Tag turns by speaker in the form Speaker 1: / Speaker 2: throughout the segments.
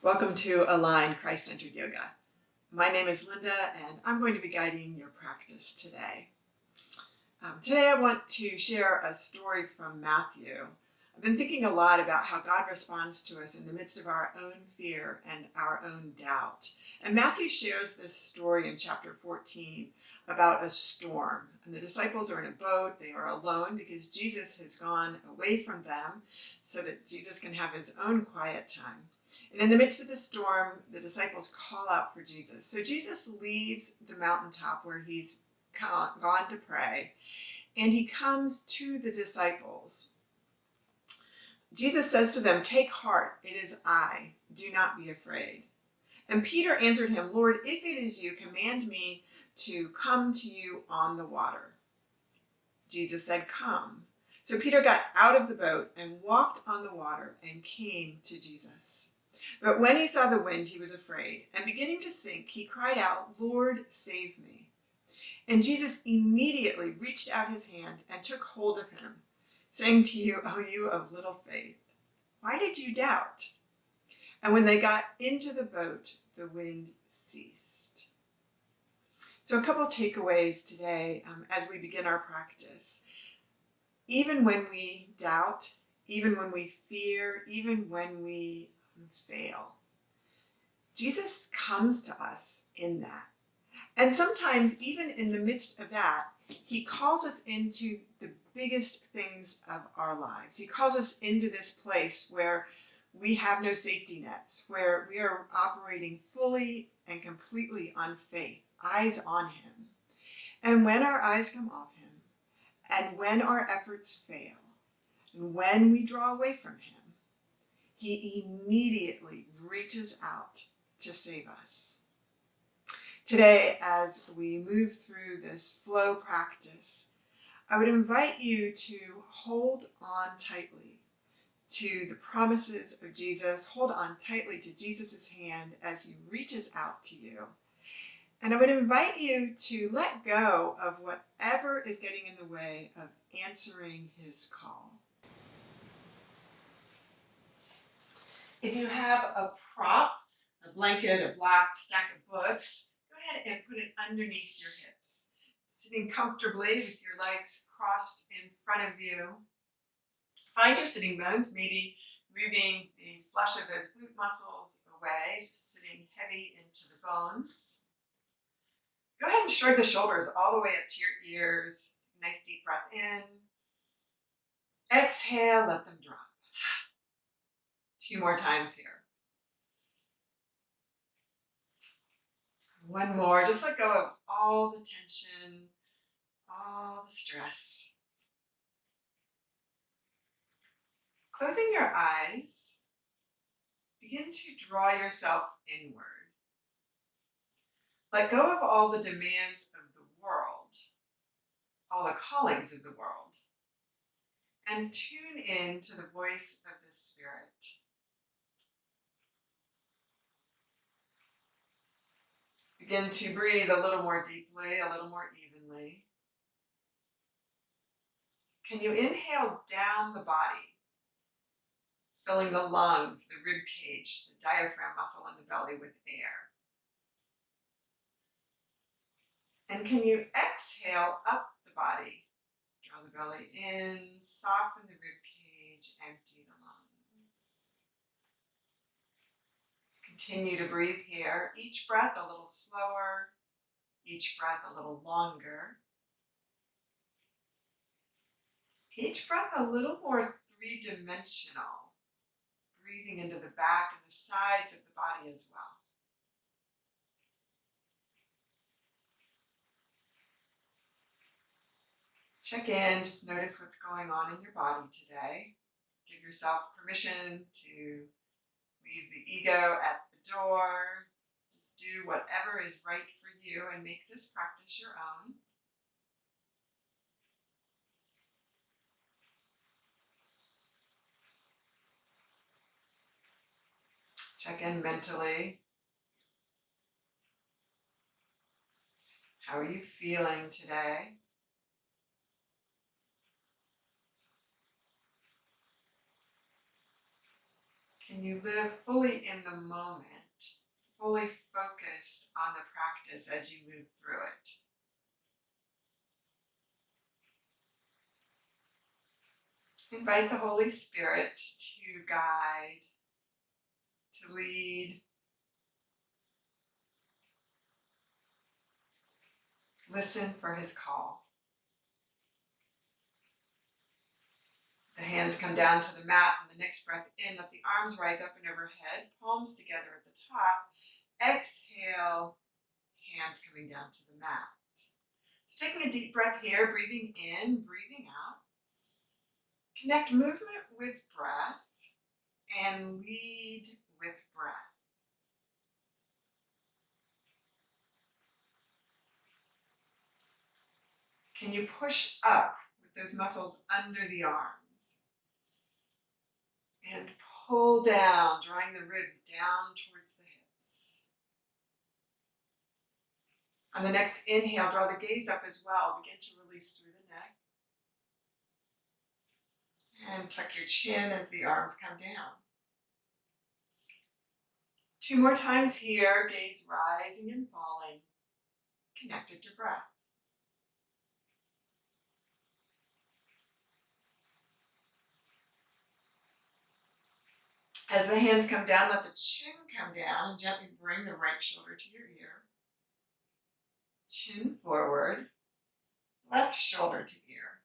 Speaker 1: Welcome to Aligned Christ-Centered Yoga. My name is Linda, and I'm going to be guiding your practice today. Today I want to share a story from Matthew. I've been thinking a lot about how God responds to us in the midst of our own fear and our own doubt. And Matthew shares this story in chapter 14 about a storm. And the disciples are in a boat. They are alone because Jesus has gone away from them so that Jesus can have his own quiet time. And in the midst of the storm, the disciples call out for Jesus. So Jesus leaves the mountaintop where he's gone to pray, and he comes to the disciples. Jesus says to them, "Take heart, it is I. Do not be afraid." And Peter answered him, "Lord, if it is you, command me to come to you on the water." Jesus said, "Come." So Peter got out of the boat and walked on the water and came to Jesus. But when he saw the wind, he was afraid, and beginning to sink, he cried out, "Lord, save me." And Jesus immediately reached out his hand and took hold of him, saying to you, "O you of little faith, why did you doubt?" And when they got into the boat, the wind ceased. So a couple takeaways today as we begin our practice. Even when we doubt, even when we fear, even when we fail, Jesus comes to us in that. And sometimes even in the midst of that, he calls us into the biggest things of our lives. He calls us into this place where we have no safety nets, where we are operating fully and completely on faith, eyes on him. And when our eyes come off him, and when our efforts fail, and when we draw away from him, he immediately reaches out to save us. Today, as we move through this flow practice, I would invite you to hold on tightly to the promises of Jesus. Hold on tightly to Jesus' hand as he reaches out to you. And I would invite you to let go of whatever is getting in the way of answering his call. If you have a prop, a blanket, a black stack of books, go ahead and put it underneath your hips, sitting comfortably with your legs crossed in front of you. Find your sitting bones, maybe moving the flesh of those glute muscles away, just sitting heavy into the bones. Go ahead and shrug the shoulders all the way up to your ears. Nice deep breath in. Exhale, let them drop. 2 more times here. One more. Just let go of all the tension, all the stress. Closing your eyes, begin to draw yourself inward. Let go of all the demands of the world, all the callings of the world, and tune in to the voice of the Spirit. Begin to breathe a little more deeply, a little more evenly. Can you inhale down the body, filling the lungs, the rib cage, the diaphragm muscle in the belly with air? And can you exhale up the body? Draw the belly in, soften the rib cage, empty the lungs. Continue to breathe here. Each breath a little slower, each breath a little longer. Each breath a little more three-dimensional, breathing into the back and the sides of the body as well. Check in, just notice what's going on in your body today. Give yourself permission to leave the ego at the door. Just do whatever is right for you and make this practice your own. Check in mentally. How are you feeling today? Can Can you live fully in the moment, fully focused on the practice as you move through it? Invite the Holy Spirit to guide, to lead. Listen for his call. The hands come down to the mat, and the next breath in, let the arms rise up and overhead, palms together at the top. Exhale, hands coming down to the mat. So taking a deep breath here, breathing in, breathing out. Connect movement with breath and lead with breath. Can you push up with those muscles under the arms? And pull down, drawing the ribs down towards the hips. On the next inhale, draw the gaze up as well. Begin to release through the neck. And tuck your chin as the arms come down. 2 more times here, gaze rising and falling, connected to breath. As the hands come down, let the chin come down and gently bring the right shoulder to your ear. Chin forward, left shoulder to ear.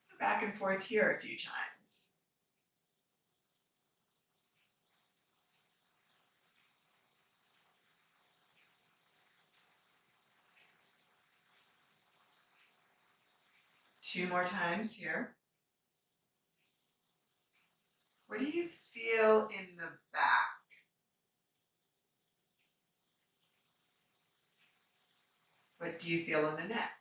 Speaker 1: So back and forth here a few times. Two more times here. What do you feel in the back? What do you feel in the neck?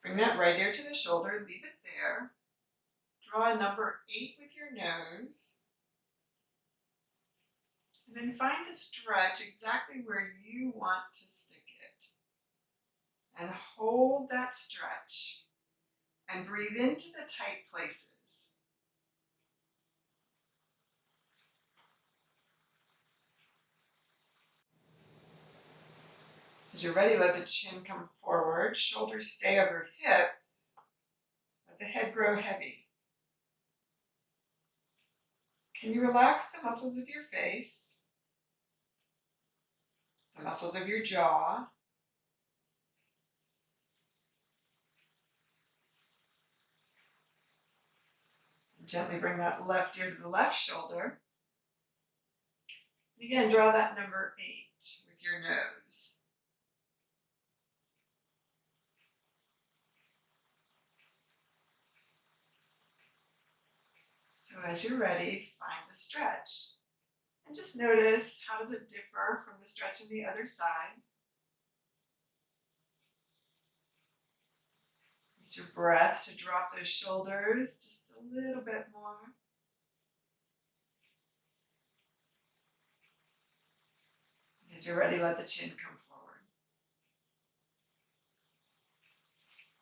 Speaker 1: Bring that right ear to the shoulder, leave it there. Draw a number 8 with your nose. And then find the stretch exactly where you want to stick it. And hold that stretch. And breathe into the tight places. As you're ready, let the chin come forward, shoulders stay over hips, let the head grow heavy. Can you relax the muscles of your face, the muscles of your jaw, and gently bring that left ear to the left shoulder. And again, draw that number 8 with your nose. So as you're ready, find the stretch. And just notice, how does it differ from the stretch on the other side? Use your breath to drop those shoulders just a little bit more. As you're ready, let the chin come forward.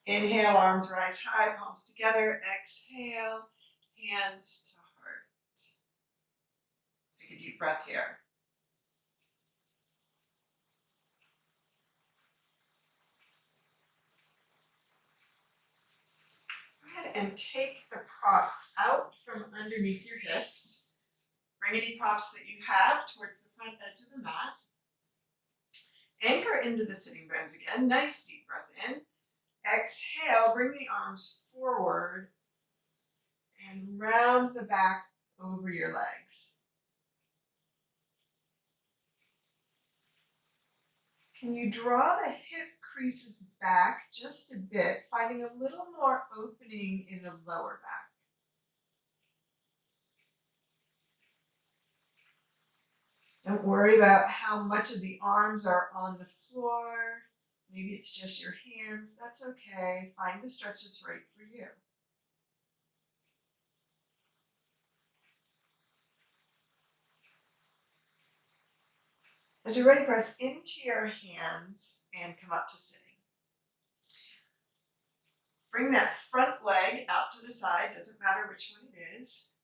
Speaker 1: Inhale, arms rise high, palms together. Exhale, hands to heart. Take a deep breath here. Go ahead and take the prop out from underneath your hips. Bring any props that you have towards the front edge of the mat. Anchor into the sitting bones again. Nice deep breath in. Exhale, bring the arms forward and round the back over your legs. Can you draw the hip creases back just a bit, finding a little more opening in the lower back? Don't worry about how much of the arms are on the floor. Maybe it's just your hands. That's okay. Find the stretch that's right for you. As you're ready, press into your hands and come up to sitting. Bring that front leg out to the side, doesn't matter which one it is.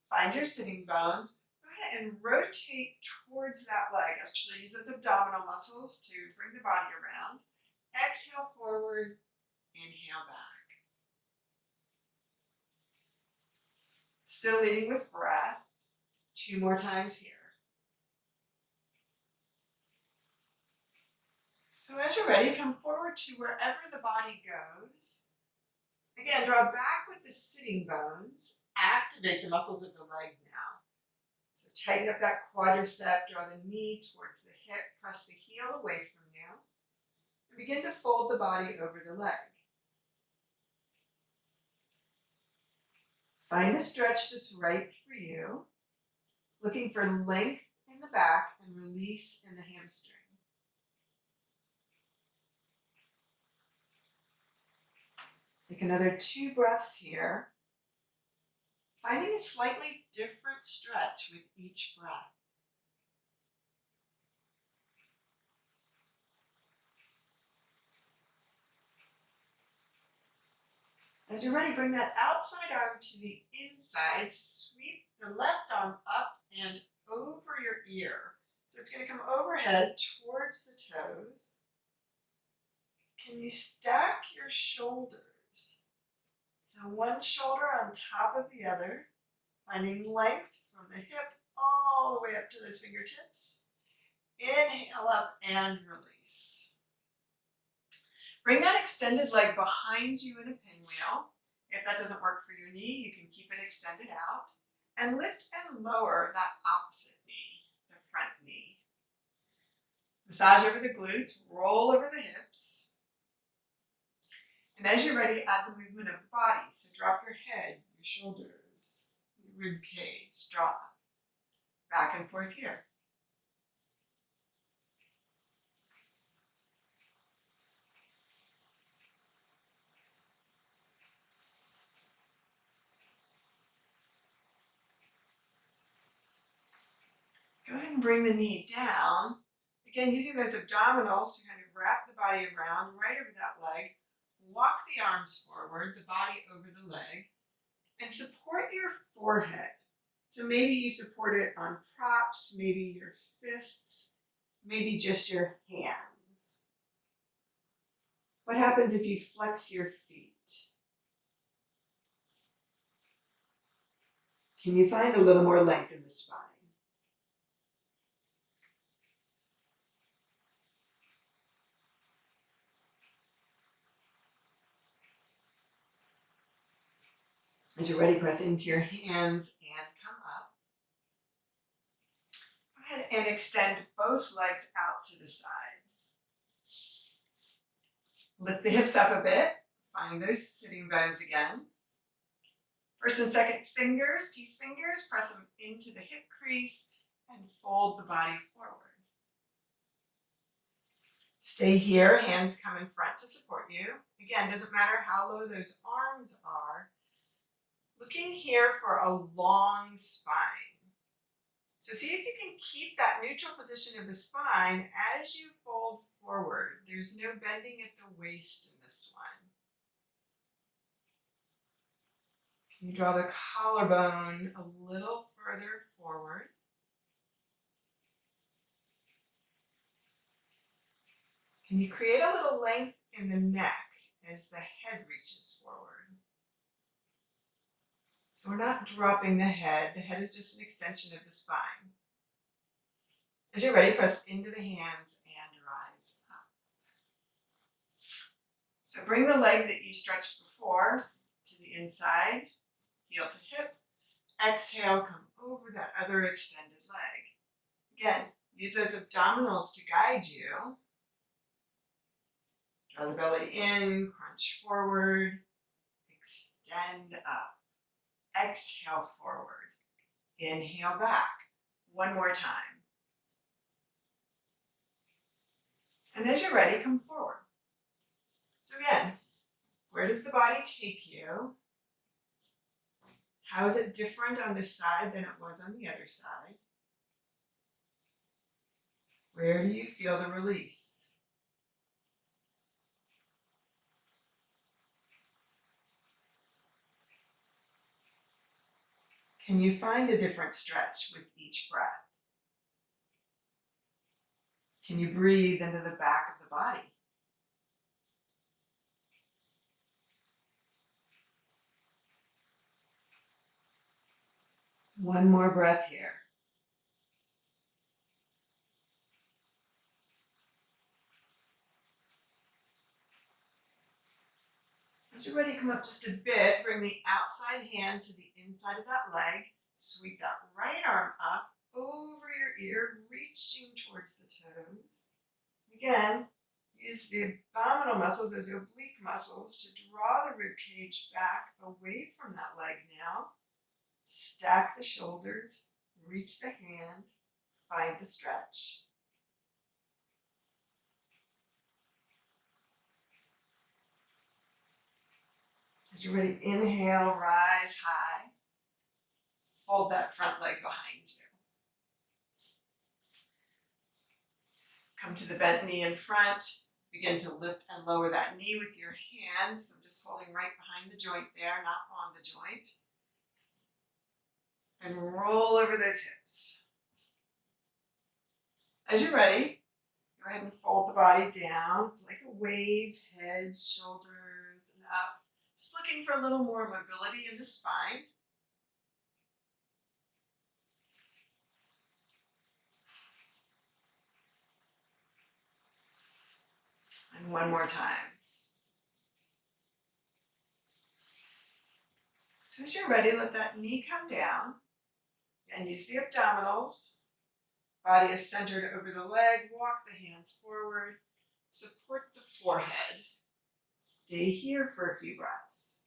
Speaker 1: Find your sitting bones. Go ahead and rotate towards that leg. Actually, use those abdominal muscles to bring the body around. Exhale forward, inhale back. Still leading with breath. 2 more times here. So as you're ready, come forward to wherever the body goes. Again, draw back with the sitting bones. Activate the muscles of the leg now. So tighten up that quadricep, draw the knee towards the hip, press the heel away from you. And begin to fold the body over the leg. Find the stretch that's right for you. Looking for length in the back and release in the hamstring. Take another 2 breaths here, finding a slightly different stretch with each breath. As you're ready, bring that outside arm to the inside, sweep the left arm up and over your ear. So it's going to come overhead towards the toes. Can you stack your shoulders? So one shoulder on top of the other, finding length from the hip all the way up to those fingertips. Inhale up and release. Bring that extended leg behind you in a pinwheel. If that doesn't work for your knee, you can keep it extended out. And lift and lower that opposite knee, the front knee. Massage over the glutes, roll over the hips. And as you're ready, add the movement of the body. So drop your head, your shoulders, your rib cage, draw up. Back and forth here. Go ahead and bring the knee down. Again, using those abdominals to kind of wrap the body around right over that leg. Walk the arms forward, the body over the leg, and support your forehead. So maybe you support it on props, maybe your fists, maybe just your hands. What happens if you flex your feet? Can you find a little more length in the spine? As you're ready, press into your hands and come up. Go ahead and extend both legs out to the side. Lift the hips up a bit, find those sitting bones again. First and second fingers, peace fingers, press them into the hip crease and fold the body forward. Stay here, hands come in front to support you. Again, doesn't matter how low those arms are. Looking here for a long spine. So see if you can keep that neutral position of the spine as you fold forward. There's no bending at the waist in this one. Can you draw the collarbone a little further forward? Can you create a little length in the neck as the head reaches forward? So we're not dropping the head. The head is just an extension of the spine. As you're ready, press into the hands and rise up. So bring the leg that you stretched before to the inside, heel to hip. Exhale, come over that other extended leg. Again, use those abdominals to guide you. Draw the belly in, crunch forward, extend up. Exhale forward, inhale back. One more time. And as you're ready, come forward. So again, where does the body take you? How is it different on this side than it was on the other side? Where do you feel the release? Can you find a different stretch with each breath? Can you breathe into the back of the body? One more breath here. As you're ready to come up just a bit, bring the outside hand to the inside of that leg. Sweep that right arm up over your ear, reaching towards the toes. Again, use the abdominal muscles, those oblique muscles, to draw the rib cage back away from that leg now. Stack the shoulders, reach the hand, find the stretch. As you're ready, inhale, rise high. Fold that front leg behind you. Come to the bent knee in front. Begin to lift and lower that knee with your hands. So just holding right behind the joint there, not on the joint. And roll over those hips. As you're ready, go ahead and fold the body down. It's like a wave, head, shoulders, and up. Just looking for a little more mobility in the spine. And one more time. So as you're ready, let that knee come down. And use the abdominals. Body is centered over the leg. Walk the hands forward. Support the forehead. Stay here for a few breaths.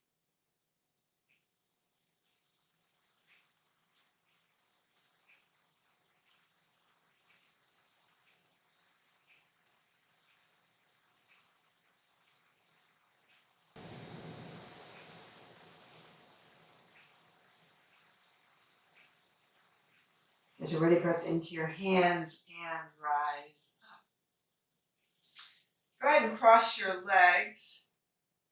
Speaker 1: As you're ready, press into your hands and rise up. Go ahead and cross your legs.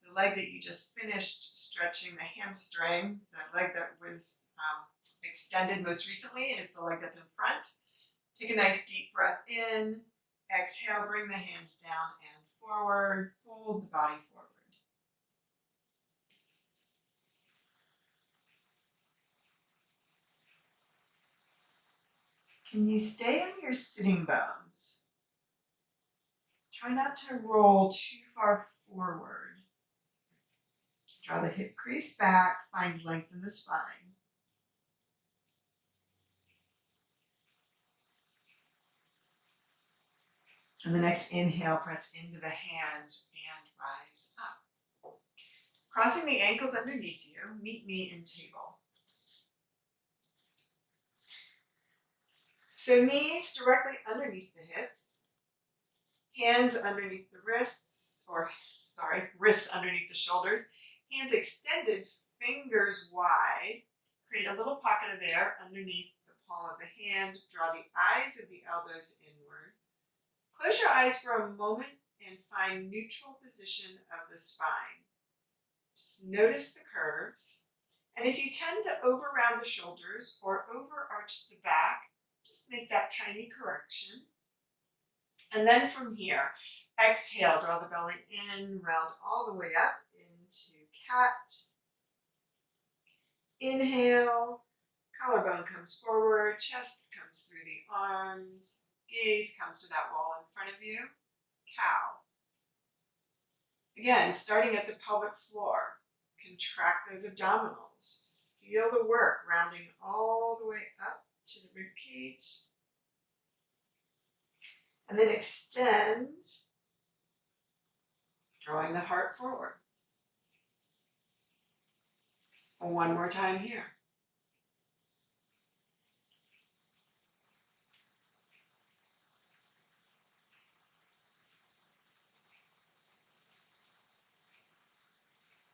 Speaker 1: The leg that you just finished stretching, the hamstring, the leg that was extended most recently is the leg that's in front. Take a nice deep breath in. Exhale, bring the hands down and forward. Fold the body forward. Can you stay on your sitting bones? Try not to roll too far forward. Draw the hip crease back, find length in the spine. And the next inhale, press into the hands and rise up. Crossing the ankles underneath you, meet me in table. So knees directly underneath the hips, hands underneath the wrists, wrists underneath the shoulders, hands extended, fingers wide. Create a little pocket of air underneath the palm of the hand. Draw the eyes of the elbows inward. Close your eyes for a moment and find neutral position of the spine. Just notice the curves. And if you tend to over-round the shoulders or over-arch the back, just make that tiny correction. And then from here, exhale, draw the belly in, round all the way up into cat. Inhale, collarbone comes forward, chest comes through the arms, gaze comes to that wall in front of you, cow. Again, starting at the pelvic floor, contract those abdominals. Feel the work, rounding all the way up to the rib cage. And then extend, drawing the heart forward. One more time here.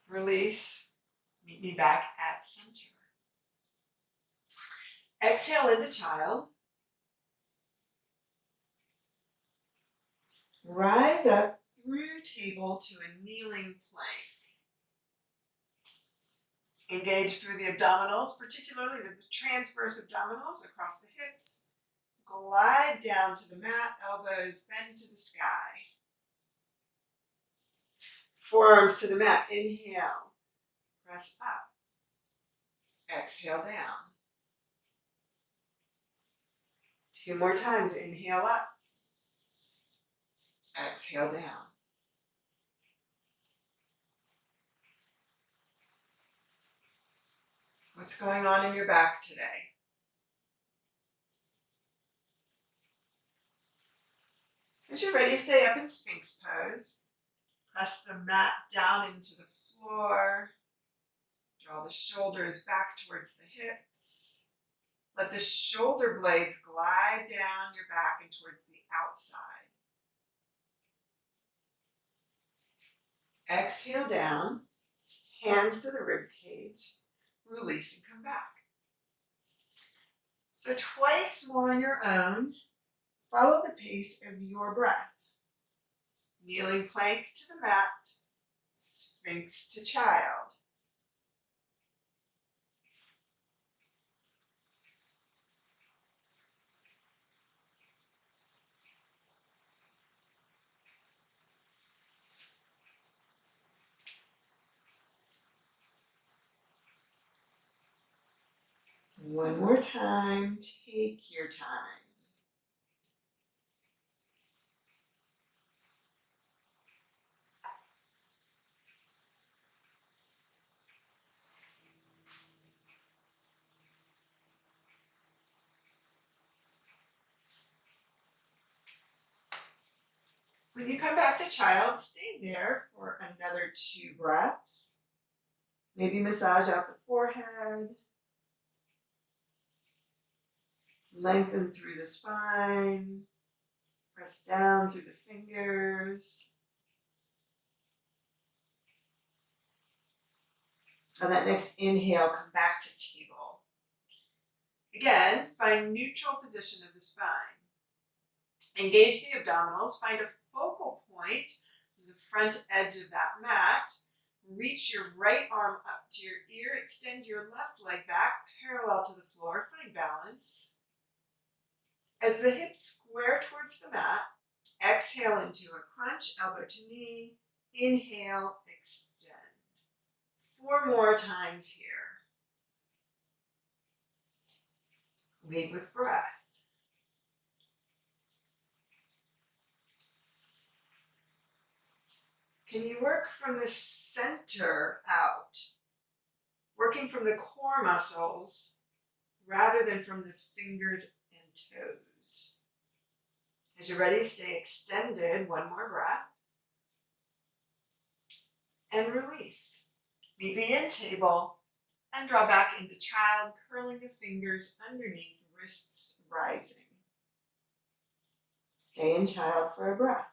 Speaker 1: Release. Meet me back at center. Exhale into child. Rise up through table to a kneeling plank. Engage through the abdominals, particularly the transverse abdominals across the hips. Glide down to the mat, elbows bend to the sky. Forearms to the mat, inhale, press up. Exhale down. 2 more times, inhale up. Exhale down. What's going on in your back today? As you're ready, stay up in Sphinx pose. Press the mat down into the floor. Draw the shoulders back towards the hips. Let the shoulder blades glide down your back and towards the outside. Exhale down, hands to the rib cage, release and come back. So twice more on your own, follow the pace of your breath. Kneeling plank to the mat, Sphinx to child. One more time, take your time. When you come back to child, stay there for another 2 breaths. Maybe massage out the forehead. Lengthen through the spine. Press down through the fingers. On that next inhale, come back to table. Again, find neutral position of the spine. Engage the abdominals. Find a focal point, the front edge of that mat. Reach your right arm up to your ear. Extend your left leg back, parallel to the floor. Find balance. As the hips square towards the mat, exhale into a crunch, elbow to knee. Inhale, extend. 4 more times here. Lead with breath. Can you work from the center out? Working from the core muscles rather than from the fingers and toes. As you're ready, stay extended. 1 more breath. And release. Meet me in table and draw back into child, curling the fingers underneath, wrists rising. Stay in child for a breath.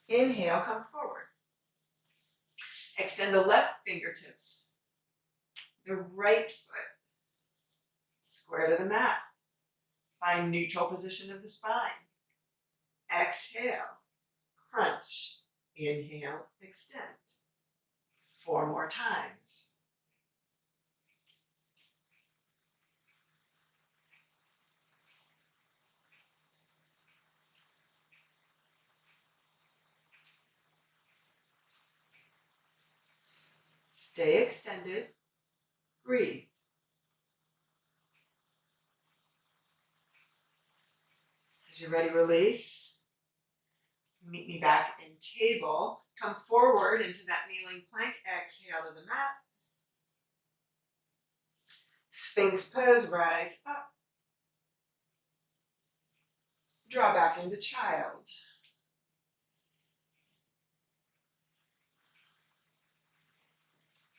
Speaker 1: Inhale, come forward. Extend the left fingertips. The right foot. Square to the mat. Find neutral position of the spine. Exhale. Crunch. Inhale, extend. 4 more times. Stay extended. Breathe. As you're ready, release. Meet me back in table. Come forward into that kneeling plank. Exhale to the mat. Sphinx pose, rise up. Draw back into child.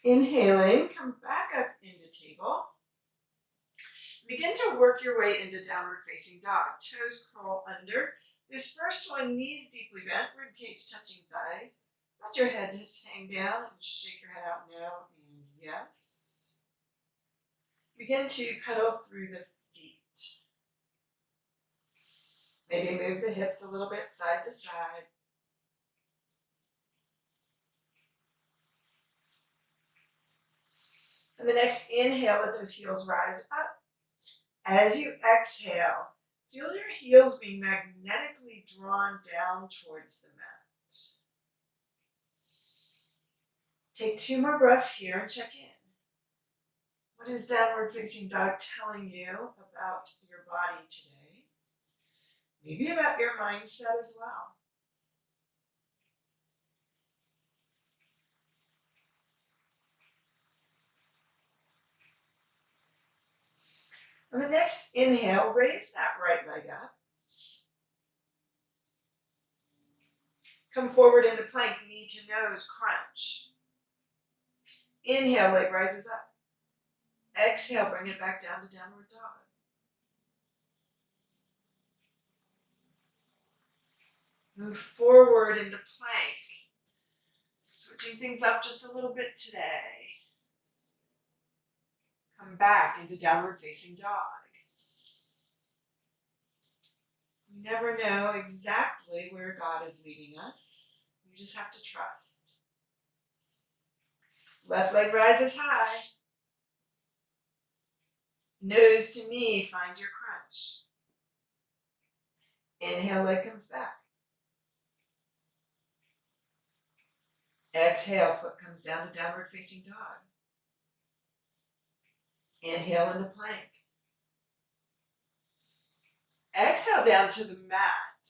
Speaker 1: Inhaling, come back up into table. Begin to work your way into downward facing dog. Toes curl under. This first one, knees deeply bent, ribcage touching thighs. Let your head just hang down and shake your head out no and yes. Begin to pedal through the feet. Maybe move the hips a little bit side to side. And the next inhale, let those heels rise up. As you exhale, feel your heels being magnetically drawn down towards the mat. Take 2 more breaths here and check in. What is downward facing dog telling you about your body today? Maybe about your mindset as well. On the next inhale, raise that right leg up. Come forward into plank, knee to nose, crunch. Inhale, leg rises up. Exhale, bring it back down to downward dog. Move forward into plank. Switching things up just a little bit today. Come back into downward facing dog. We never know exactly where God is leading us. We just have to trust. Left leg rises high. Nose to knee, find your crunch. Inhale, leg comes back. Exhale, foot comes down to downward facing dog. Inhale into plank. Exhale down to the mat,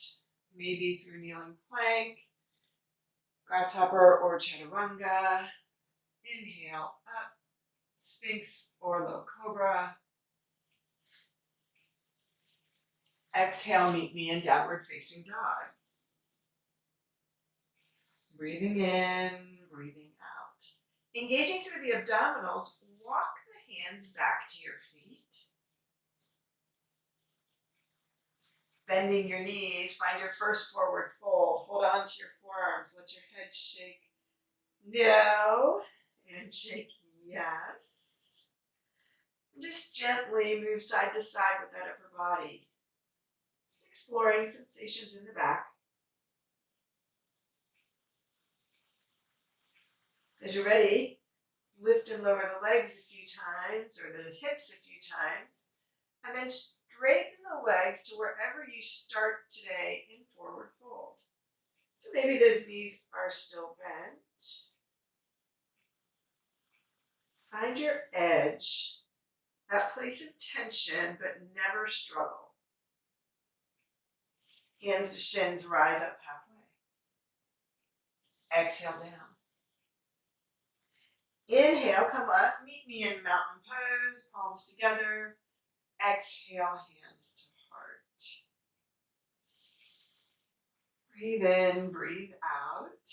Speaker 1: maybe through kneeling plank, grasshopper or chaturanga. Inhale up, sphinx or low cobra. Exhale, meet me in downward facing dog. Breathing in, breathing out. Engaging through the abdominals, walk the hands back to your feet. Bending your knees, find your first forward fold. Hold on to your forearms, let your head shake no, and shake yes. Just gently move side to side with that upper body. Just exploring sensations in the back. As you're ready, lift and lower the legs a few times, or the hips a few times, and then straighten the legs to wherever you start today in forward fold. So maybe those knees are still bent. Find your edge, that place of tension, but never struggle. Hands to shins, rise up halfway. Exhale down. Inhale, come up, meet me in mountain pose, palms together. Exhale, hands to heart. Breathe in, breathe out.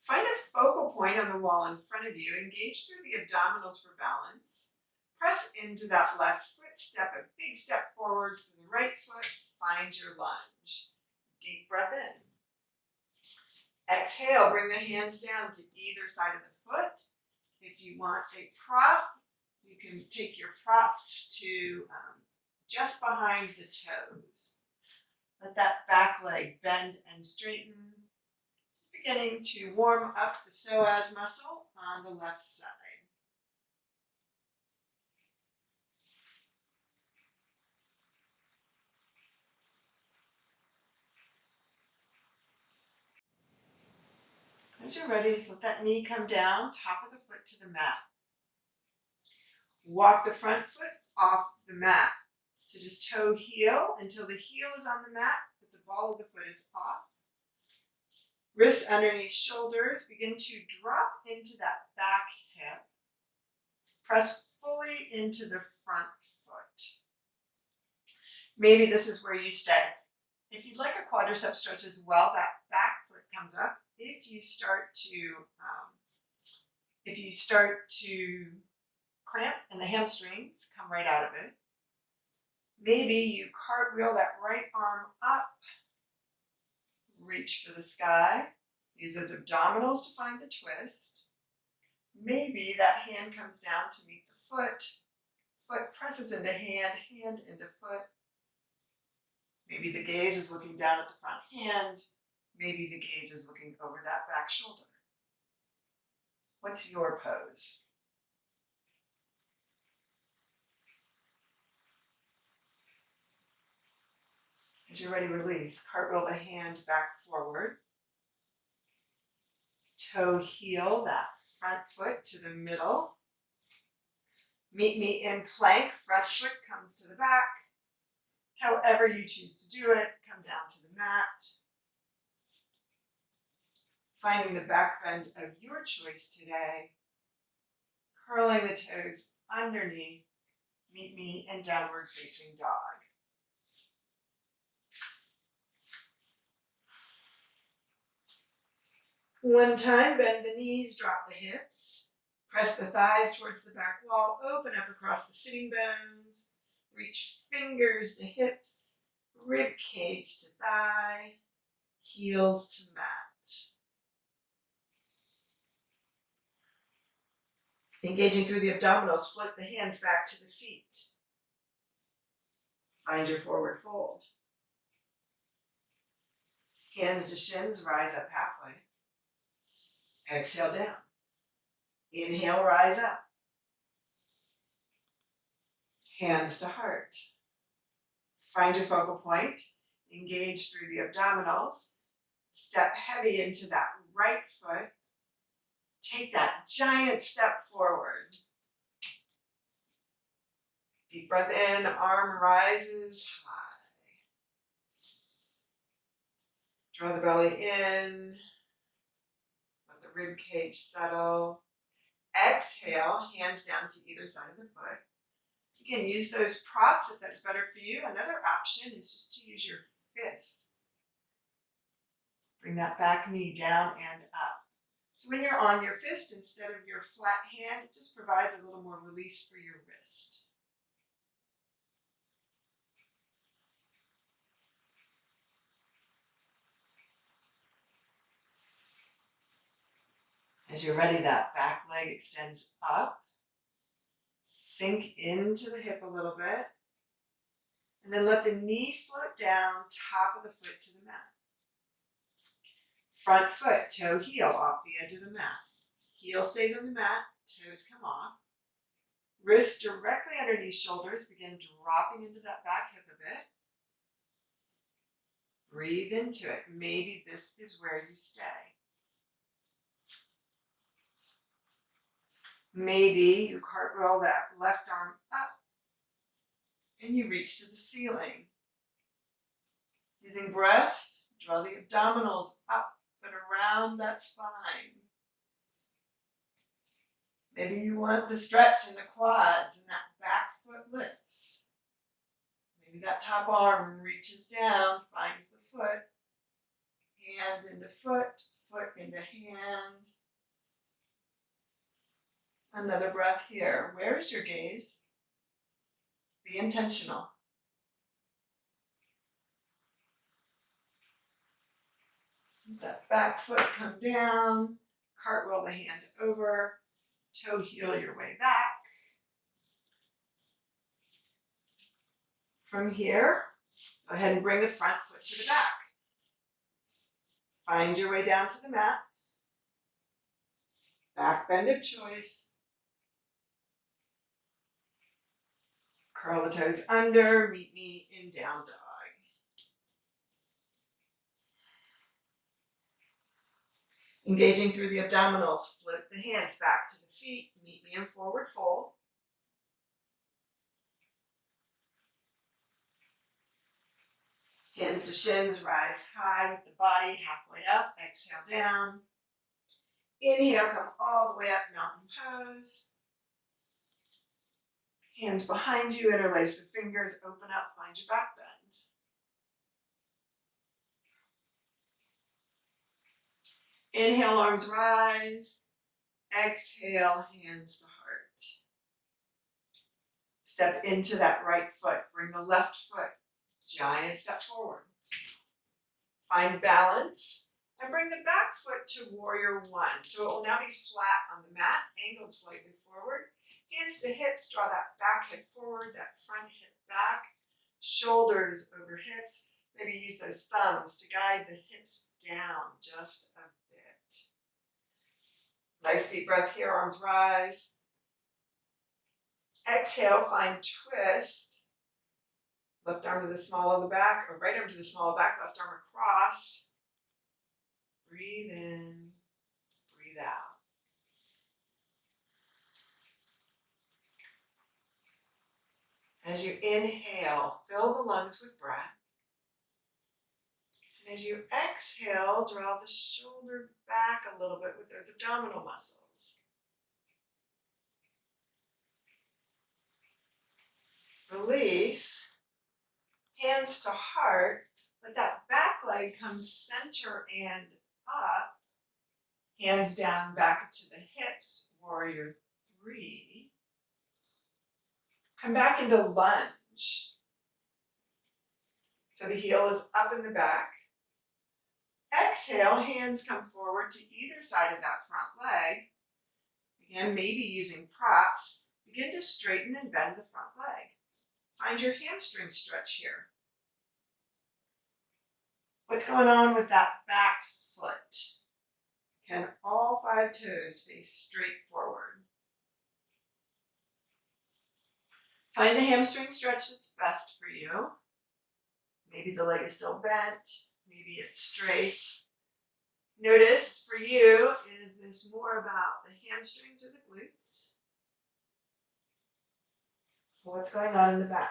Speaker 1: Find a focal point on the wall in front of you. Engage through the abdominals for balance. Press into that left foot. Step a big step forward for the right foot. Find your lunge. Deep breath in. Exhale, bring the hands down to either side of the foot. If you want a prop, you can take your props to just behind the toes. Let that back leg bend and straighten. It's beginning to warm up the psoas muscle on the left side. As you're ready, just let that knee come down, top of the foot to the mat. Walk the front foot off the mat. So just toe heel until the heel is on the mat, but the ball of the foot is off. Wrists underneath shoulders. Begin to drop into that back hip. Press fully into the front foot. Maybe this is where you stay. If you'd like a quadricep stretch as well, that back foot comes up. If you start to cramp and the hamstrings come right out of it, maybe you cartwheel that right arm up, reach for the sky, use those abdominals to find the twist. Maybe that hand comes down to meet the foot, foot presses into hand, hand into foot. Maybe the gaze is looking down at the front hand. Maybe the gaze is looking over that back shoulder. What's your pose? Once you're ready, release. Cartwheel the hand back forward. Toe heel that front foot to the middle. Meet me in plank. Front foot comes to the back. However you choose to do it, come down to the mat. Finding the back bend of your choice today. Curling the toes underneath. Meet me in downward facing dog. One time, bend the knees, drop the hips. Press the thighs towards the back wall. Open up across the sitting bones. Reach fingers to hips. Rib cage to thigh. Heels to mat. Engaging through the abdominals, float the hands back to the feet. Find your forward fold. Hands to shins, rise up halfway. Exhale down. Inhale, rise up. Hands to heart. Find your focal point. Engage through the abdominals. Step heavy into that right foot. Take that giant step forward. Deep breath in, arm rises high. Draw the belly in. Let the rib cage settle. Exhale, hands down to either side of the foot. Again, use those props if that's better for you. Another option is just to use your fists. Bring that back knee down and up. So when you're on your fist instead of your flat hand, it just provides a little more release for your wrist. As you're ready, that back leg extends up. Sink into the hip a little bit. And then let the knee float down, top of the foot to the mat. Front foot, toe heel off the edge of the mat. Heel stays on the mat, toes come off. Wrists directly underneath shoulders, begin dropping into that back hip a bit. Breathe into it. Maybe this is where you stay. Maybe you cartwheel that left arm up and you reach to the ceiling. Using breath, draw the abdominals up and around that spine. Maybe you want the stretch in the quads and that back foot lifts. Maybe that top arm reaches down, finds the foot, hand into foot, foot into hand. Another breath here. Where is your gaze? Be intentional. Let that back foot come down. Cartwheel the hand over. Toe heel your way back. From here, go ahead and bring the front foot to the back. Find your way down to the mat. Back bend of choice. Curl the toes under, meet me in down dog. Engaging through the abdominals, flip the hands back to the feet, meet me in forward fold. Hands to shins, rise high with the body, halfway up, exhale down. Inhale, come all the way up, mountain pose. Hands behind you, interlace the fingers, open up, find your back bend. Inhale, arms rise. Exhale, hands to heart. Step into that right foot. Bring the left foot. Giant step forward. Find balance and bring the back foot to warrior one. So it will now be flat on the mat, angled slightly forward. Hands to hips, draw that back hip forward, that front hip back. Shoulders over hips. Maybe use those thumbs to guide the hips down just a bit. Nice deep breath here, arms rise. Exhale, find twist. Left arm to the small of the back, or right arm to the small of the back, left arm across. Breathe in, breathe out. As you inhale, fill the lungs with breath. And as you exhale, draw the shoulder back a little bit with those abdominal muscles. Release. Hands to heart. Let that back leg come center and up. Hands down back to the hips, warrior 3. Come back into lunge. So the heel is up in the back. Exhale, hands come forward to either side of that front leg. Again, maybe using props. Begin to straighten and bend the front leg. Find your hamstring stretch here. What's going on with that back foot? Can all 5 toes face straight forward? Find the hamstring stretch that's best for you. Maybe the leg is still bent. Maybe it's straight. Notice for you, is this more about the hamstrings or the glutes? What's going on in the back?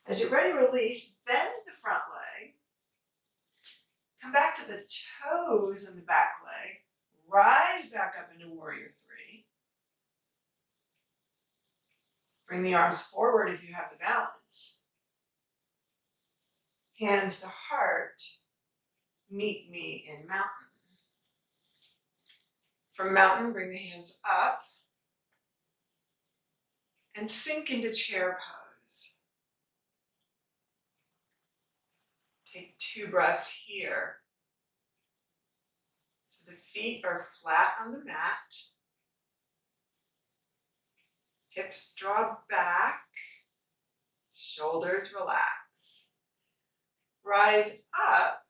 Speaker 1: As you're ready to release, bend the front leg. Come back to the toes in the back leg. Rise back up into warrior 3. Bring the arms forward if you have the balance. Hands to heart. Meet me in mountain. From mountain, bring the hands up and sink into chair pose. Take 2 breaths here. So the feet are flat on the mat. Hips draw back. Shoulders relax. Rise up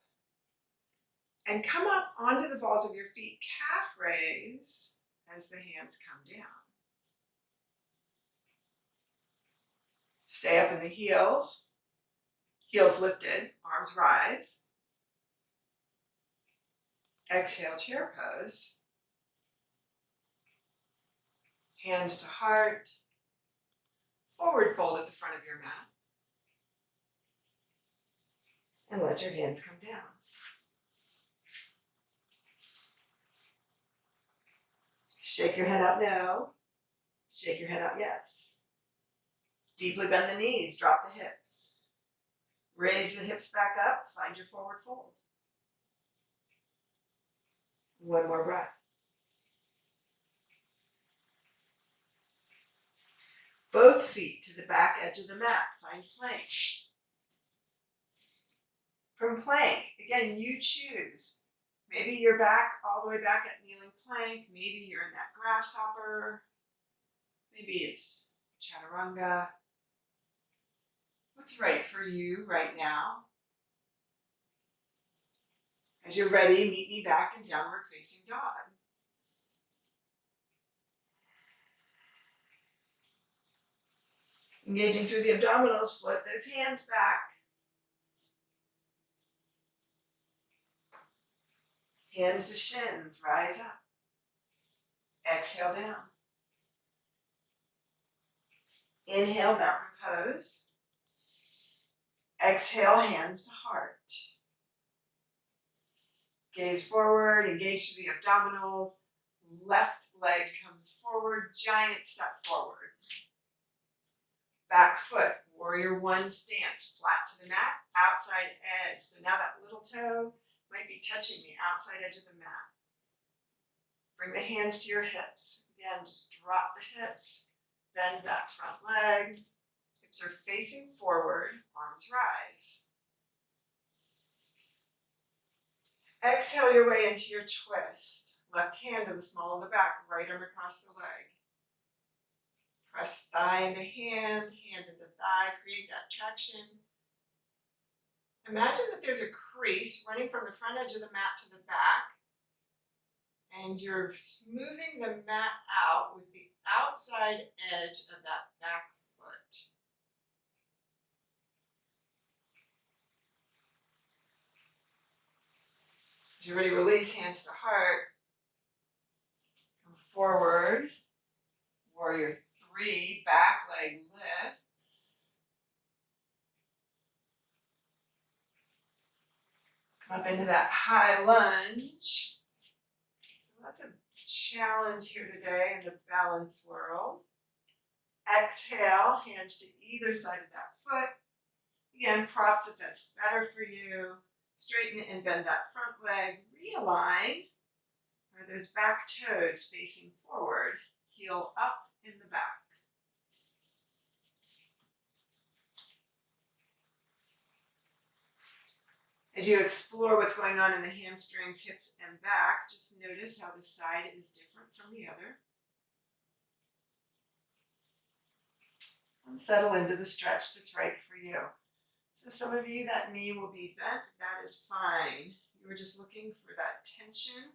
Speaker 1: and come up onto the balls of your feet. Calf raise as the hands come down. Stay up in the heels. Heels lifted, arms rise. Exhale, chair pose. Hands to heart. Forward fold at the front of your mat. And let your hands come down. Shake your head out no. Shake your head out yes. Deeply bend the knees, drop the hips. Raise the hips back up, find your forward fold. One more breath. Both feet to the back edge of the mat, find plank. From plank, again, you choose. Maybe you're back all the way back at kneeling plank. Maybe you're in that grasshopper. Maybe it's chaturanga. What's right for you right now? As you're ready, meet me back in downward facing dog. Engaging through the abdominals, float those hands back. Hands to shins, rise up. Exhale down. Inhale, mountain pose. Exhale, hands to heart. Gaze forward, engage through the abdominals. Left leg comes forward, giant step forward. Back foot, warrior 1 stance, flat to the mat, outside edge. So now that little toe might be touching the outside edge of the mat. Bring the hands to your hips. Again, just drop the hips, bend that front leg. Hips are facing forward, arms rise. Exhale your way into your twist. Left hand to the small of the back, right arm across the leg. Press thigh into hand, hand into thigh, create that traction. Imagine that there's a crease running from the front edge of the mat to the back, and you're smoothing the mat out with the outside edge of that back foot. As you're ready, release, hands to heart. Come forward. Warrior 3, back leg lifts. Come up into that high lunge. So that's a challenge here today in the balance world. Exhale, hands to either side of that foot. Again, props if that's better for you. Straighten and bend that front leg. Realign where those back toes facing forward. Heel up in the back. As you explore what's going on in the hamstrings, hips, and back, just notice how the side is different from the other. And settle into the stretch that's right for you. So some of you, that knee will be bent. That is fine. You were just looking for that tension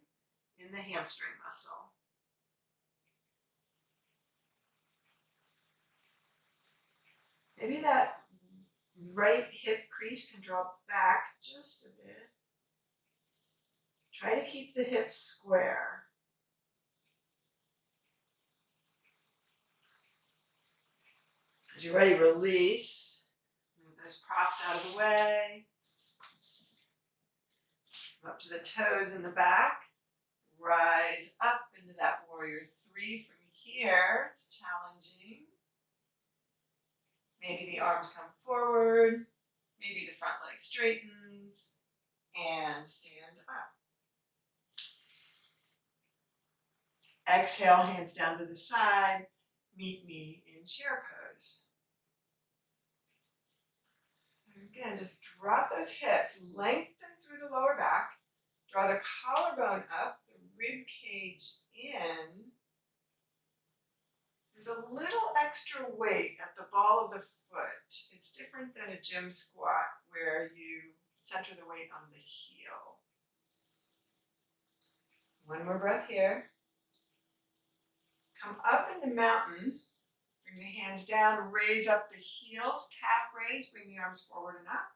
Speaker 1: in the hamstring muscle. Maybe that right hip crease can drop back just a bit. Try to keep the hips square. As you're ready, release. Move those props out of the way. Come up to the toes in the back. Rise up into that warrior 3 from here. It's challenging. Maybe the arms come forward. Maybe the front leg straightens. And stand up. Exhale, hands down to the side. Meet me in chair pose. So again, just drop those hips. Lengthen through the lower back. Draw the collarbone up, the rib cage in. There's a little extra weight at the ball of the foot. It's different than a gym squat where you center the weight on the heel. One more breath here. Come up into mountain. Bring the hands down, raise up the heels, calf raise, bring the arms forward and up.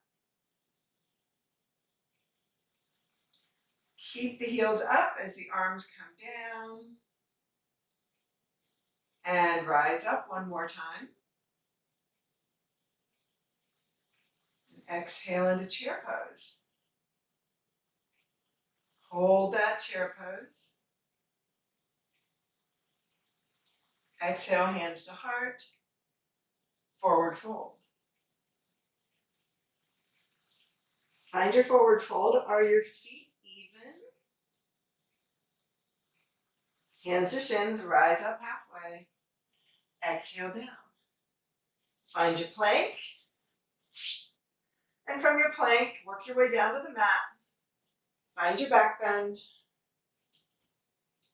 Speaker 1: Keep the heels up as the arms come down. And rise up one more time. And exhale into chair pose. Hold that chair pose. Exhale, hands to heart. Forward fold. Find your forward fold. Are your feet even? Hands to shins, rise up halfway. Exhale down. Find your plank. And from your plank, work your way down to the mat. Find your back bend.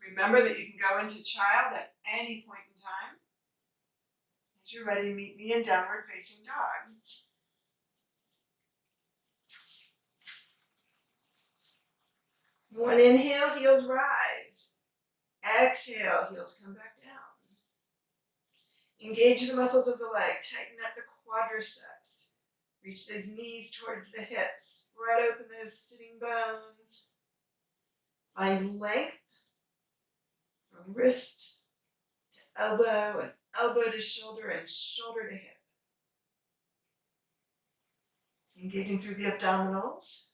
Speaker 1: Remember that you can go into child at any point in time. As you're ready, meet me in downward facing dog. One inhale, heels rise. Exhale, heels come back down. Engage the muscles of the leg. Tighten up the quadriceps. Reach those knees towards the hips. Spread open those sitting bones. Find length from wrist to elbow and elbow to shoulder and shoulder to hip. Engaging through the abdominals.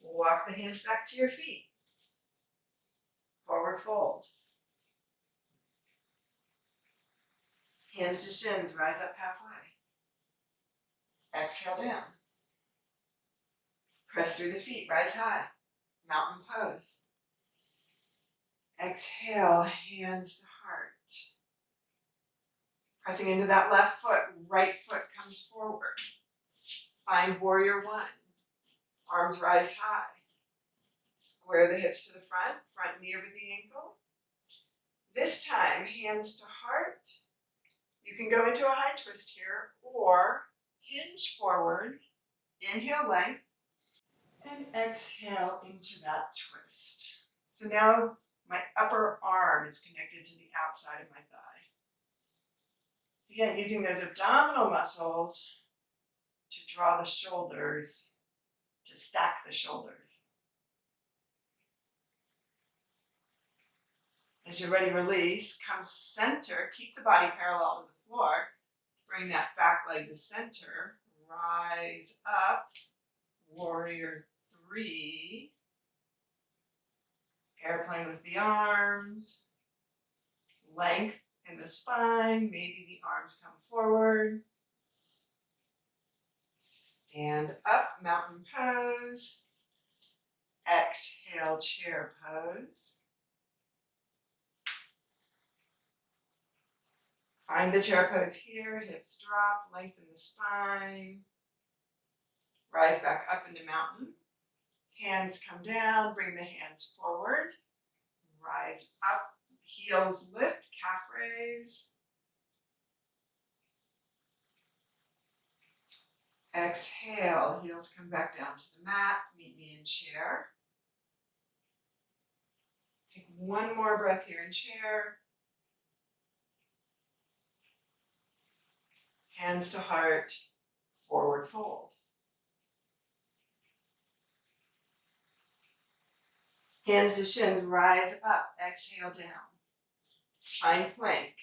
Speaker 1: Walk the hands back to your feet. Forward fold. Hands to shins, rise up halfway. Exhale down. Press through the feet, rise high. Mountain pose. Exhale, hands to heart. Pressing into that left foot, right foot comes forward. Find warrior 1. Arms rise high. Square the hips to the front knee over the ankle. This time, hands to heart. You can go into a high twist here or hinge forward. Inhale length and exhale into that twist. So now my upper arm is connected to the outside of my thigh. Again, using those abdominal muscles to draw the shoulders, to stack the shoulders. As you're ready, release. Come center. Keep the body parallel to the floor. Bring that back leg to center. Rise up. Warrior 3. Airplane with the arms. Length in the spine. Maybe the arms come forward. Stand up. Mountain pose. Exhale, chair pose. Find the chair pose here, hips drop, lengthen the spine. Rise back up into mountain. Hands come down, bring the hands forward. Rise up, heels lift, calf raise. Exhale, heels come back down to the mat, meet me in chair. Take one more breath here in chair. Hands to heart, forward fold. Hands to shins, rise up, exhale down. Find plank.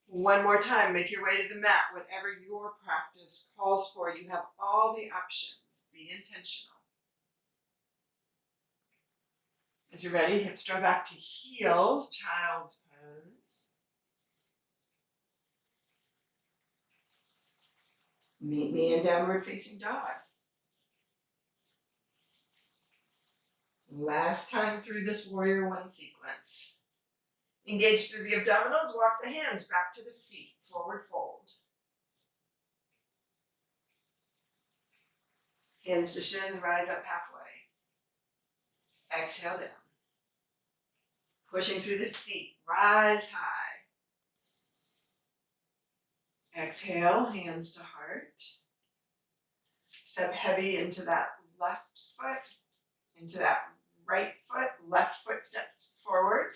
Speaker 1: One more time, make your way to the mat, whatever your practice calls for. You have all the options. Be intentional. As you're ready, hips draw back to heels, child's pose. Meet me in downward facing dog. Last time through this warrior 1 sequence. Engage through the abdominals, walk the hands back to the feet, forward fold. Hands to shins, rise up halfway. Exhale down. Pushing through the feet, rise high. Exhale, hands to heart. Step heavy into that left foot, into that right foot. Left foot steps forward.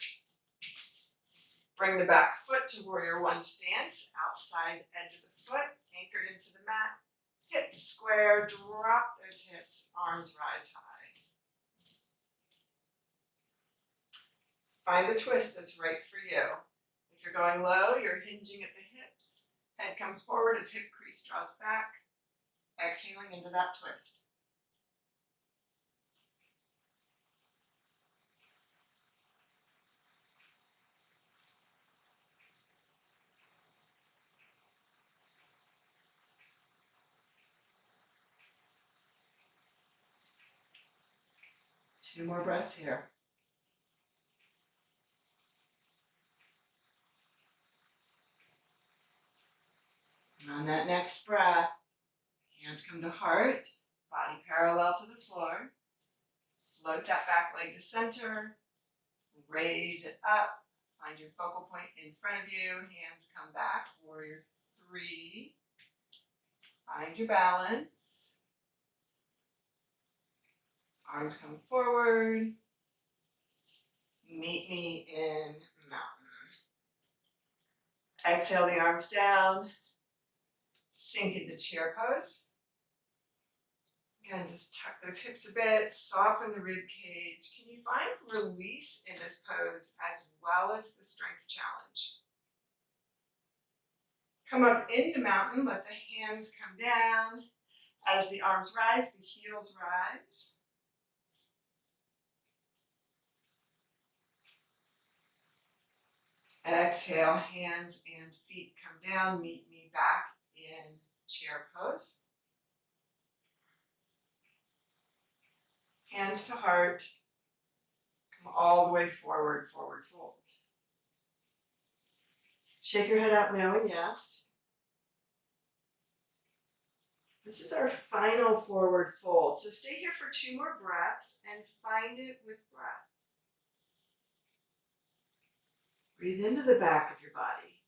Speaker 1: Bring the back foot to warrior 1 stance, outside edge of the foot, anchored into the mat. Hips square, drop those hips, arms rise high. Find the twist that's right for you. If you're going low, you're hinging at the hips. Head comes forward as hip crease draws back. Exhaling into that twist. Two more breaths here. And on that next breath, hands come to heart, body parallel to the floor. Float that back leg to center. Raise it up. Find your focal point in front of you. Hands come back. Warrior 3. Find your balance. Arms come forward. Meet me in mountain. Exhale the arms down. Sink into chair pose. Again, just tuck those hips a bit, soften the rib cage. Can you find release in this pose as well as the strength challenge? Come up into mountain, let the hands come down. As the arms rise, the heels rise. Exhale, hands and feet come down. Meet me back in chair pose. Hands to heart. Come all the way forward, forward fold. Shake your head out knowing yes. This is our final forward fold. So stay here for 2 more breaths and find it with breath. Breathe into the back of your body.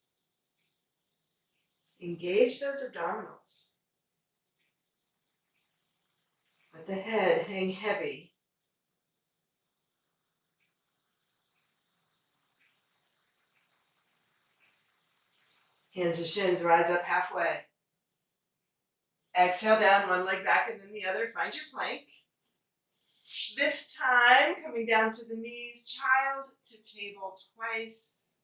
Speaker 1: Engage those abdominals. Let the head hang heavy. Hands to shins, rise up halfway. Exhale down, one leg back and then the other. Find your plank. This time, coming down to the knees, child to table twice.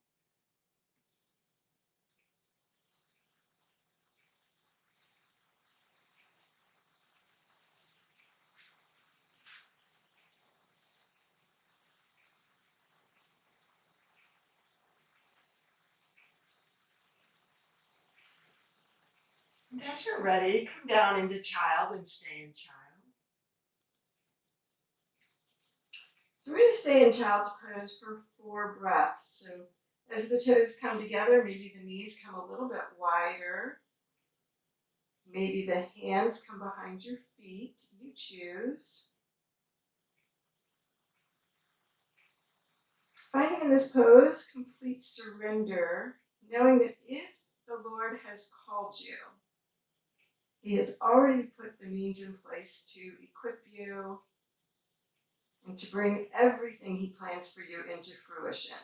Speaker 1: And as you're ready, come down into child and stay in child. So we're going to stay in child's pose for 4 breaths. So as the toes come together, maybe the knees come a little bit wider. Maybe the hands come behind your feet. You choose. Finding in this pose complete surrender, knowing that if the Lord has called you, He has already put the means in place to equip you and to bring everything He plans for you into fruition.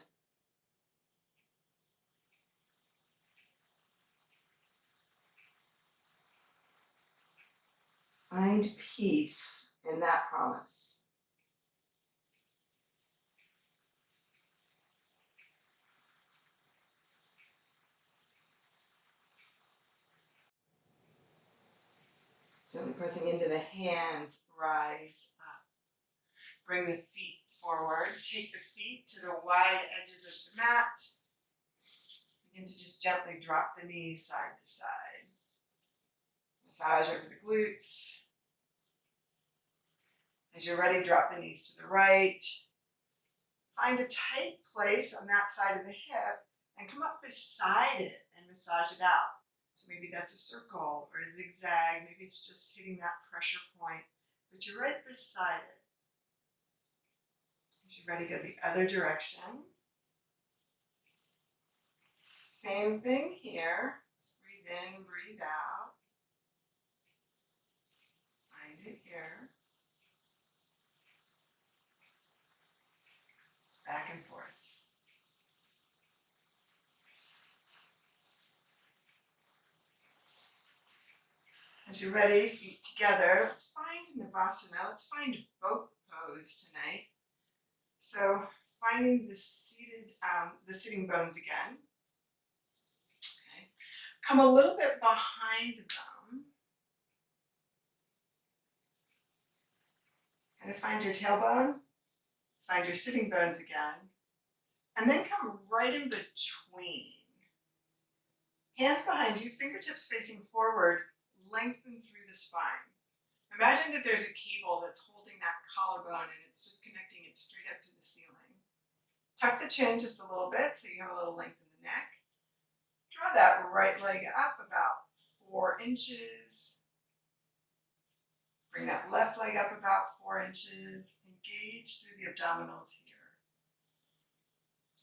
Speaker 1: Find peace in that promise. Gently pressing into the hands, rise up. Bring the feet forward. Take the feet to the wide edges of the mat. Begin to just gently drop the knees side to side. Massage over the glutes. As you're ready, drop the knees to the right. Find a tight place on that side of the hip and come up beside it and massage it out. So maybe that's a circle or a zigzag. Maybe it's just hitting that pressure point, but you're right beside it. As you're ready, go the other direction. Same thing here. Let's breathe in, breathe out. Find it here. Back and forth. As you're ready, feet together, let's find Navasana. Let's find boat pose tonight. So finding the sitting bones again. Okay. Come a little bit behind them. Kind of find your tailbone. Find your sitting bones again. And then come right in between. Hands behind you, fingertips facing forward, lengthen through the spine. Imagine that there's a cable that's holding that collarbone and it's just connecting it straight up to the ceiling. Tuck the chin just a little bit so you have a little length in the neck. Draw that right leg up about 4 inches. Bring that left leg up about 4 inches. Engage through the abdominals here.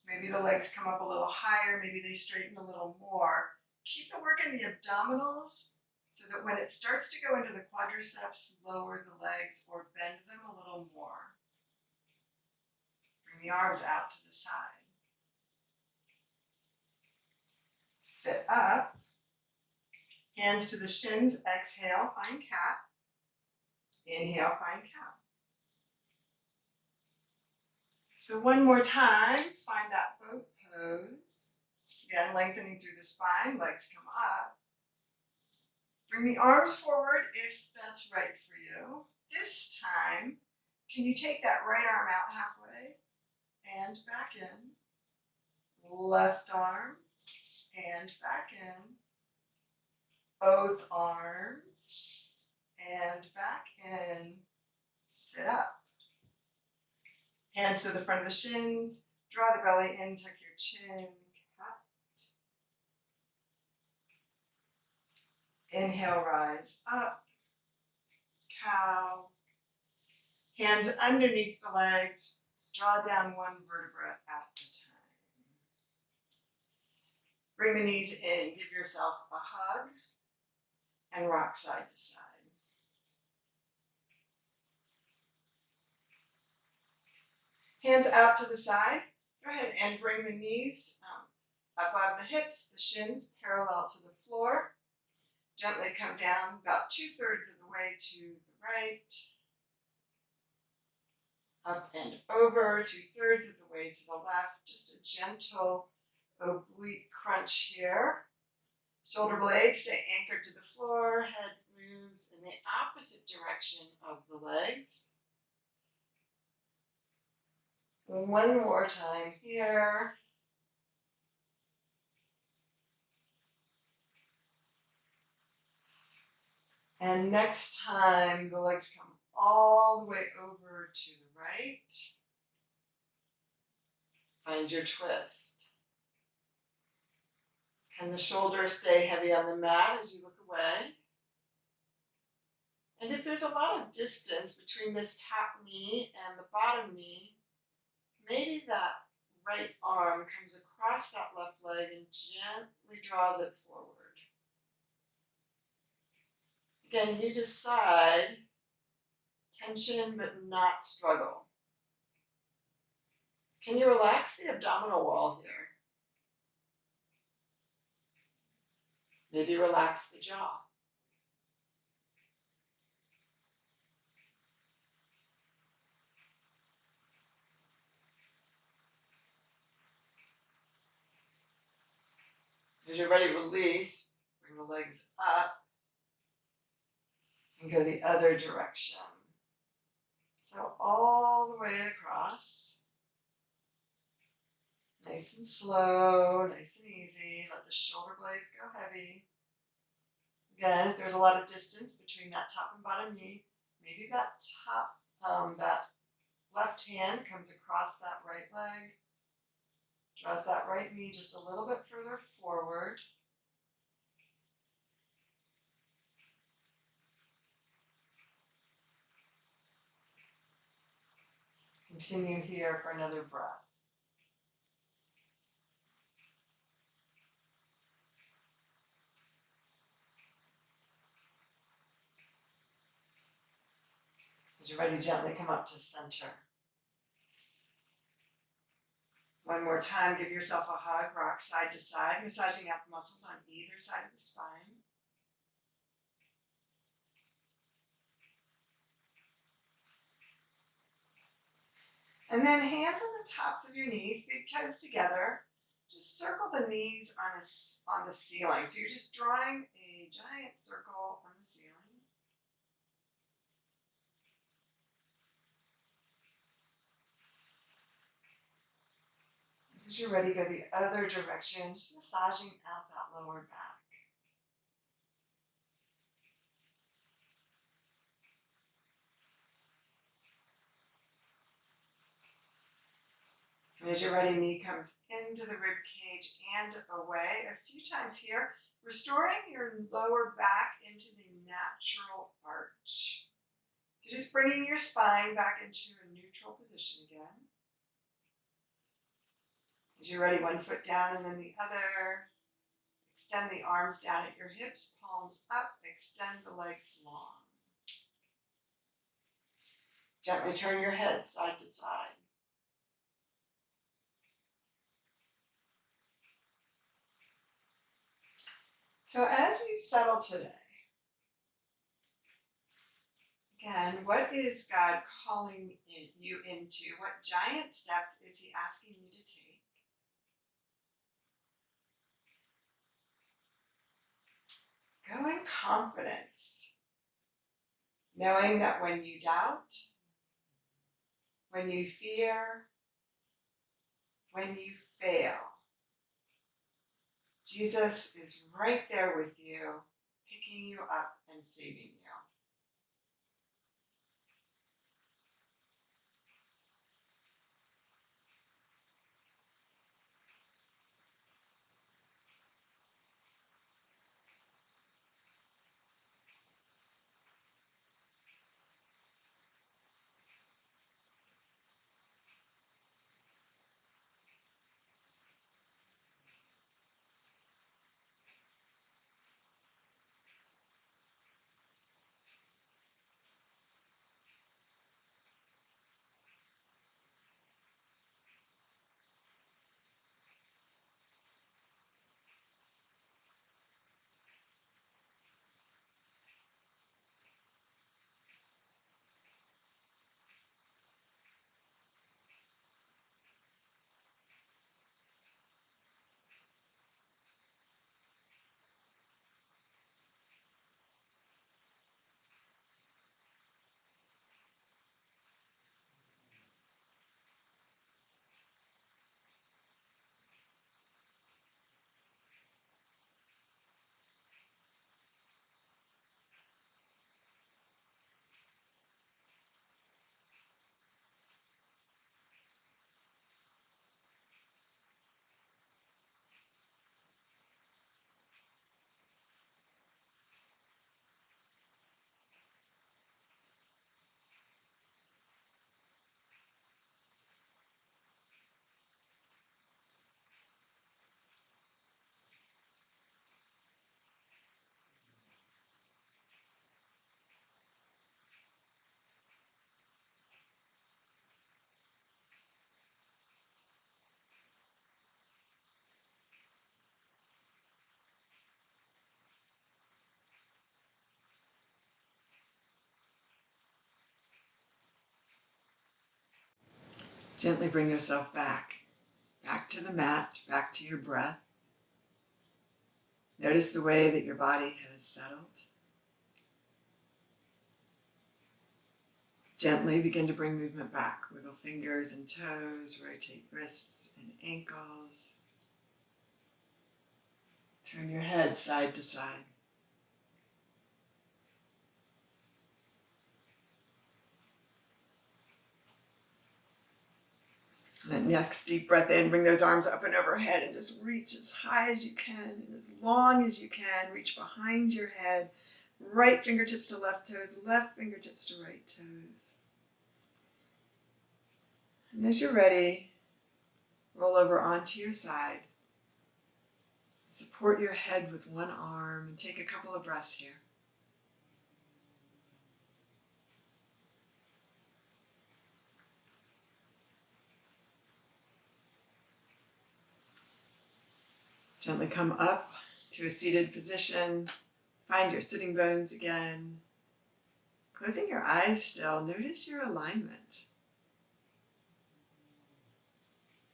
Speaker 1: Maybe the legs come up a little higher, maybe they straighten a little more. Keep the work in the abdominals so that when it starts to go into the quadriceps, lower the legs or bend them a little more. Bring the arms out to the side. Sit up. Hands to the shins. Exhale, find cat. Inhale, find cow. So one more time, find that boat pose. Again, lengthening through the spine, legs come up. Bring the arms forward if that's right for you. This time, can you take that right arm out halfway and back in? Left arm and back in. Both arms and back in. Sit up. Hands to the front of the shins. Draw the belly in, tuck your chin. Inhale, rise up, cow. Hands underneath the legs. Draw down one vertebra at a time. Bring the knees in. Give yourself a hug and rock side to side. Hands out to the side. Go ahead and bring the knees Above the hips, the shins parallel to the floor. Gently come down about 2/3 of the way to the right. Up and over, 2/3 of the way to the left. Just a gentle oblique crunch here. Shoulder blades stay anchored to the floor. Head moves in the opposite direction of the legs. One more time here. And next time, the legs come all the way over to the right. Find your twist. Can the shoulders stay heavy on the mat as you look away? And if there's a lot of distance between this top knee and the bottom knee, maybe that right arm comes across that left leg and gently draws it forward. Again, you decide, tension but not struggle. Can you relax the abdominal wall here? Maybe relax the jaw. As you're ready to release, bring the legs up and go the other direction. So all the way across. Nice and slow, nice and easy. Let the shoulder blades go heavy. Again, if there's a lot of distance between that top and bottom knee, maybe that that left hand comes across that right leg, draws that right knee just a little bit further forward. Let's continue here for another breath. As you're ready, gently come up to center. One more time, give yourself a hug, rock side to side, massaging out the muscles on either side of the spine. And then hands on the tops of your knees, big toes together. Just circle the knees on the ceiling. So you're just drawing a giant circle on the ceiling. As you're ready, go the other direction, just massaging out that lower back. And as you're ready, knee comes into the rib cage and away. A few times here, restoring your lower back into the natural arch. So just bringing your spine back into a neutral position again. As you're ready, one foot down and then the other. Extend the arms down at your hips, palms up, extend the legs long. Gently turn your head side to side. So as you settle today, again, what is God calling you into? What giant steps is He asking you to take? Go in confidence, knowing that when you doubt, when you fear, when you fail, Jesus is right there with you, picking you up and saving you. Gently bring yourself back to the mat, back to your breath. Notice the way that your body has settled. Gently begin to bring movement back. Wiggle fingers and toes, rotate wrists and ankles. Turn your head side to side. And then next deep breath in, bring those arms up and overhead and just reach as high as you can and as long as you can. Reach behind your head, right fingertips to left toes, left fingertips to right toes. And as you're ready, roll over onto your side. Support your head with one arm and take a couple of breaths here. Gently come up to a seated position. Find your sitting bones again. Closing your eyes still, notice your alignment.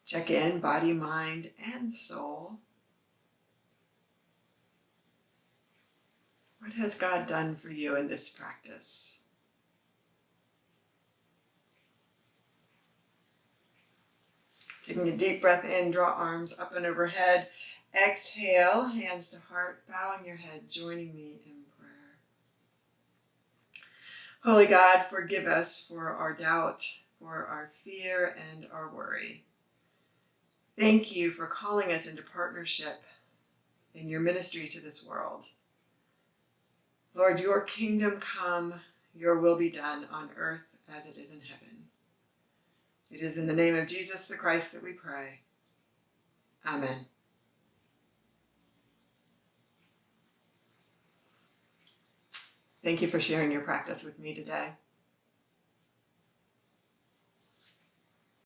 Speaker 1: Check in, body, mind, and soul. What has God done for you in this practice? Taking a deep breath in, draw arms up and overhead. Exhale, hands to heart, bowing your head, joining me in prayer. Holy God, forgive us for our doubt, for our fear, and our worry. Thank you for calling us into partnership in your ministry to this world. Lord, your kingdom come, your will be done on earth as it is in heaven. It is in the name of Jesus the Christ that we pray. Amen. Thank you for sharing your practice with me today.